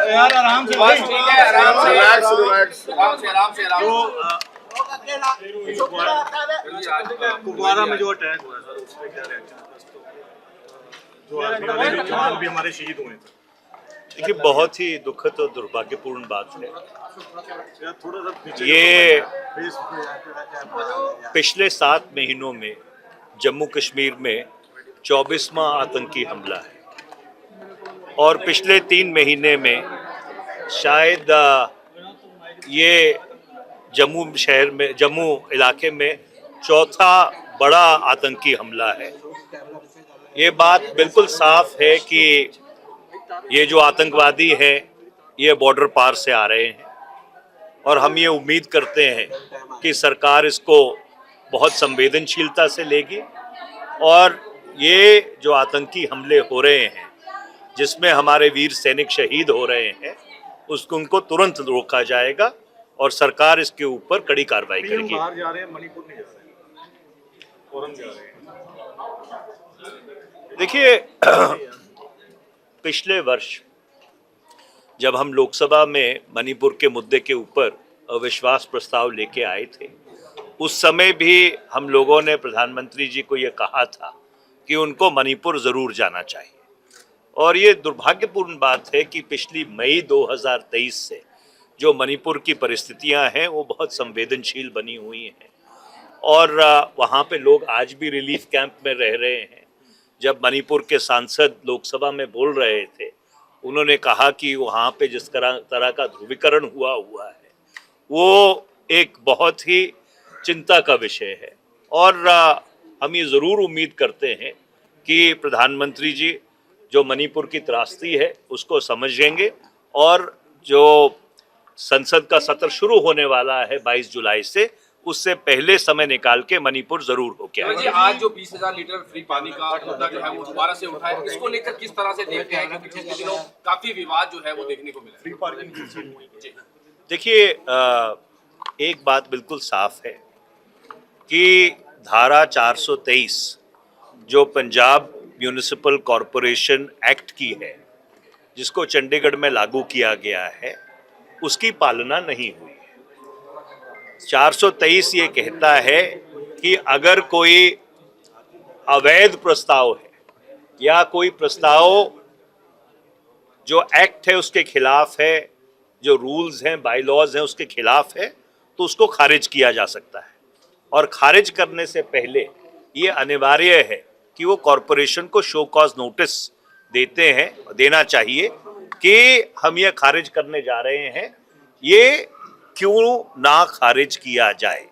यार आराम से भाई, ठीक है, आराम से रिलैक्स रिलैक्स। कुपवारा में जो अटैक हुआ सर, उस पे क्या रिएक्शन था? जो आर्मी वाले जवान भी हमारे शहीद हुए थे। देखिए, बहुत ही दुखद और दुर्भाग्यपूर्ण बात है। थोड़ा सा ये पिछले 7 महीनों में जम्मू कश्मीर में 24वां आतंकी हमला है और पिछले 3 महीने में शायद ये जम्मू इलाके में चौथा बड़ा आतंकी हमला है। ये बात बिल्कुल साफ है कि ये जो आतंकवादी हैं ये बॉर्डर पार से आ रहे हैं और हम ये उम्मीद करते हैं कि सरकार इसको बहुत संवेदनशीलता से लेगी और ये जो आतंकी हमले हो रहे हैं जिसमें हमारे वीर सैनिक शहीद हो रहे हैं उनको तुरंत रोका जाएगा और सरकार इसके ऊपर कड़ी कार्रवाई करेगी। बाहर जा रहे हैं, मणिपुर नहीं जा रहे हैं, फौरन जा रहे हैं। देखिए, पिछले वर्ष जब हम लोकसभा में मणिपुर के मुद्दे के ऊपर अविश्वास प्रस्ताव लेके आए थे, उस समय भी हम लोगों ने प्रधानमंत्री जी को ये कहा था कि उनको मणिपुर ज़रूर जाना चाहिए। और ये दुर्भाग्यपूर्ण बात है कि पिछली मई 2023 से जो मणिपुर की परिस्थितियां हैं वो बहुत संवेदनशील बनी हुई हैं और वहाँ पे लोग आज भी रिलीफ कैंप में रह रहे हैं। जब मणिपुर के सांसद लोकसभा में बोल रहे थे, उन्होंने कहा कि वहाँ पे जिस तरह का ध्रुवीकरण हुआ है वो एक बहुत ही चिंता का विषय है और हम ये ज़रूर उम्मीद करते हैं कि प्रधानमंत्री जी जो मणिपुर की त्रासदी है उसको समझेंगे और जो संसद का सत्र शुरू होने वाला है 22 जुलाई से, उससे पहले समय निकाल के मणिपुर जरूर होके आएगा। आज जो 20,000 लीटर फ्री पानी का मुद्दा जो है वो दोबारा से उठा है, इसको लेकर किस तरह से देखते हैं? क्योंकि पिछले दिनों काफी विवाद जो है वो देखने को मिला। फ्री पार्किंग देखिए, एक बात बिल्कुल साफ है कि धारा 423 जो पंजाब म्यूनिसिपल कॉरपोरेशन एक्ट की है, जिसको चंडीगढ़ में लागू किया गया है, उसकी पालना नहीं हुई है। 423 ये कहता है कि अगर कोई अवैध प्रस्ताव है या कोई प्रस्ताव जो एक्ट है उसके खिलाफ है, जो रूल्स हैं, बायलॉज हैं उसके खिलाफ है, तो उसको खारिज किया जा सकता है। और खारिज करने से पहले ये अनिवार्य है कि वो कॉरपोरेशन को शो कॉज नोटिस देना चाहिए कि हम ये खारिज करने जा रहे हैं, ये क्यों ना खारिज किया जाए।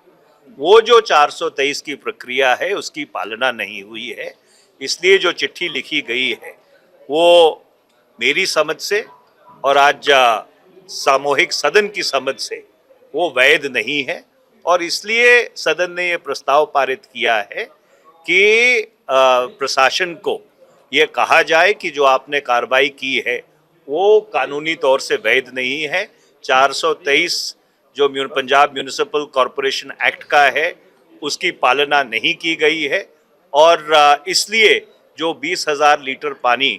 वो जो 423 की प्रक्रिया है उसकी पालना नहीं हुई है, इसलिए जो चिट्ठी लिखी गई है वो मेरी समझ से और आज सामूहिक सदन की समझ से वो वैध नहीं है और इसलिए सदन ने ये प्रस्ताव पारित किया है कि प्रशासन को ये कहा जाए कि जो आपने कार्रवाई की है वो कानूनी तौर से वैध नहीं है। 423 जो पंजाब म्यूनिसिपल कॉरपोरेशन एक्ट का है उसकी पालना नहीं की गई है और इसलिए जो 20,000 लीटर पानी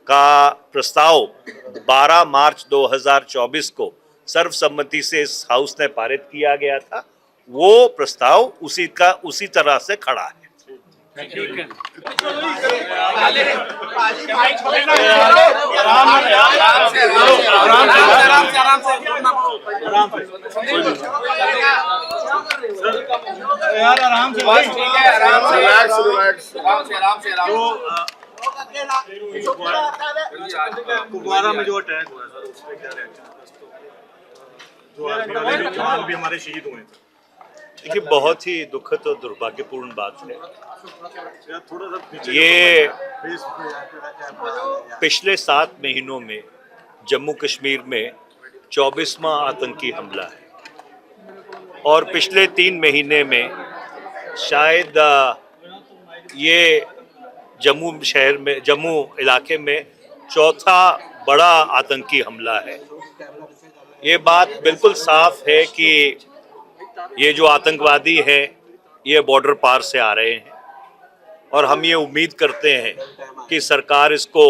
का प्रस्ताव 12 मार्च 2024 को सर्वसम्मति से इस हाउस ने पारित किया गया था, वो प्रस्ताव उसी तरह से खड़ा है। यार आराम से भाई, ठीक है, आराम से रिलैक्स। कुपवारा में जो अटैक हुआ सर, उस पे क्या रिएक्शन था? जो आर्मी वाले जवान भी हमारे शहीद हुए थे। देखिए, बहुत ही दुखद और दुर्भाग्यपूर्ण बात है। थोड़ा सा ये पिछले 7 महीनों में जम्मू कश्मीर में 24वां आतंकी हमला है और पिछले 3 महीने में शायद ये जम्मू इलाके में चौथा बड़ा आतंकी हमला है। ये बात बिल्कुल साफ है कि ये जो आतंकवादी है ये बॉर्डर पार से आ रहे हैं और हम ये उम्मीद करते हैं कि सरकार इसको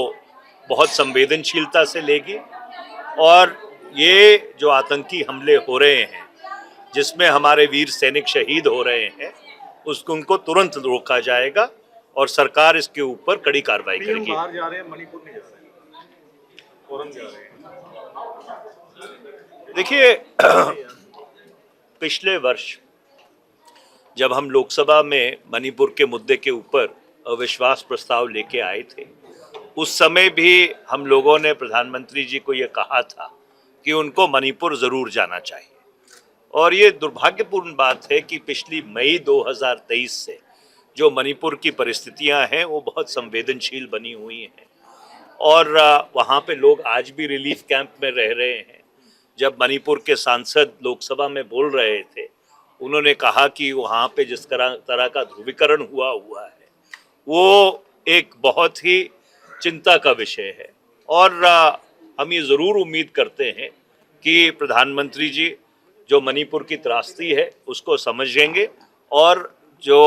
बहुत संवेदनशीलता से लेगी और ये जो आतंकी हमले हो रहे हैं जिसमें हमारे वीर सैनिक शहीद हो रहे हैं उसको उनको तुरंत रोका जाएगा और सरकार इसके ऊपर कड़ी कार्रवाई नहीं, हम करेगी। बाहर जा रहे हैं, मणिपुर नहीं जा रहे हैं, फौरन जा रहे हैं। देखिए पिछले वर्ष जब हम लोकसभा में मणिपुर के मुद्दे के ऊपर अविश्वास प्रस्ताव लेके आए थे उस समय भी हम लोगों ने प्रधानमंत्री जी को ये कहा था कि उनको मणिपुर जरूर जाना चाहिए और ये दुर्भाग्यपूर्ण बात है कि पिछली मई 2023 से जो मणिपुर की परिस्थितियां हैं वो बहुत संवेदनशील बनी हुई हैं और वहाँ पे लोग आज भी रिलीफ कैंप में रह रहे हैं। जब मणिपुर के सांसद लोकसभा में बोल रहे थे उन्होंने कहा कि वहाँ पे जिस तरह का ध्रुवीकरण हुआ है वो एक बहुत ही चिंता का विषय है और हम ये ज़रूर उम्मीद करते हैं कि प्रधानमंत्री जी जो मणिपुर की त्रासदी है उसको समझेंगे और जो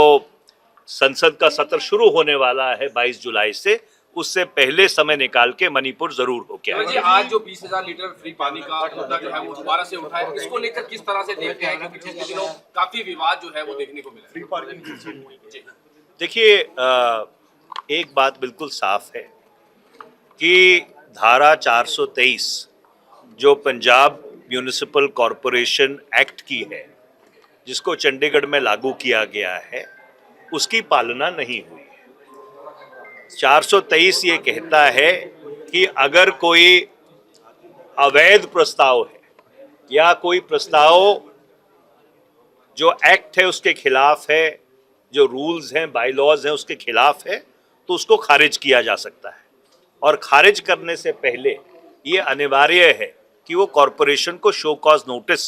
संसद का सत्र शुरू होने वाला है 22 जुलाई से उससे पहले समय निकाल के मणिपुर जरूर होके जी आज जो 20,000 लीटर फ्री पानी का मुद्दा जो है वो दोबारा से उठा है, इसको लेकर किस तरह से देखते हैं क्योंकि पिछले दिनों काफी विवाद जो है वो देखने को मिला। फ्री पार्किंग देखिए एक बात बिल्कुल साफ है कि धारा 423 जो पंजाब म्यूनिसिपल कॉरपोरेशन एक्ट की है जिसको चंडीगढ़ में लागू किया गया है उसकी पालना नहीं हुई है। 423 ये कहता है कि अगर कोई अवैध प्रस्ताव है या कोई प्रस्ताव जो एक्ट है उसके खिलाफ है, जो रूल्स हैं बाय लॉज हैं उसके खिलाफ है तो उसको खारिज किया जा सकता है और खारिज करने से पहले ये अनिवार्य है कि वो कॉरपोरेशन को शो कॉज नोटिस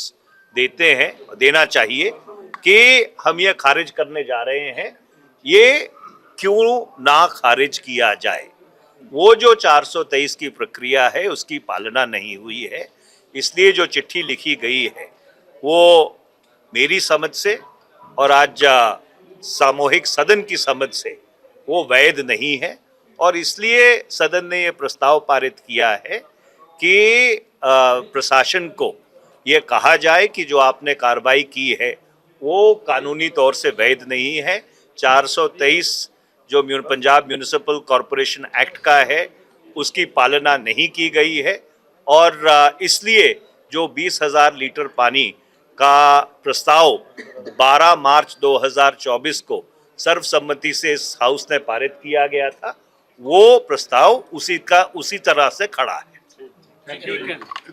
देना चाहिए कि हम ये खारिज करने जा रहे हैं, ये क्यों ना खारिज किया जाए। वो जो 423 की प्रक्रिया है उसकी पालना नहीं हुई है, इसलिए जो चिट्ठी लिखी गई है वो मेरी समझ से और आज सामूहिक सदन की समझ से वो वैध नहीं है और इसलिए सदन ने ये प्रस्ताव पारित किया है कि प्रशासन को ये कहा जाए कि जो आपने कार्रवाई की है वो कानूनी तौर से वैध नहीं है। 423 जो पंजाब म्यूनिसिपल कॉरपोरेशन एक्ट का है उसकी पालना नहीं की गई है और इसलिए जो 20,000 लीटर पानी का प्रस्ताव 12 मार्च 2024 को सर्वसम्मति से इस हाउस ने पारित किया गया था वो प्रस्ताव उसी तरह से खड़ा है।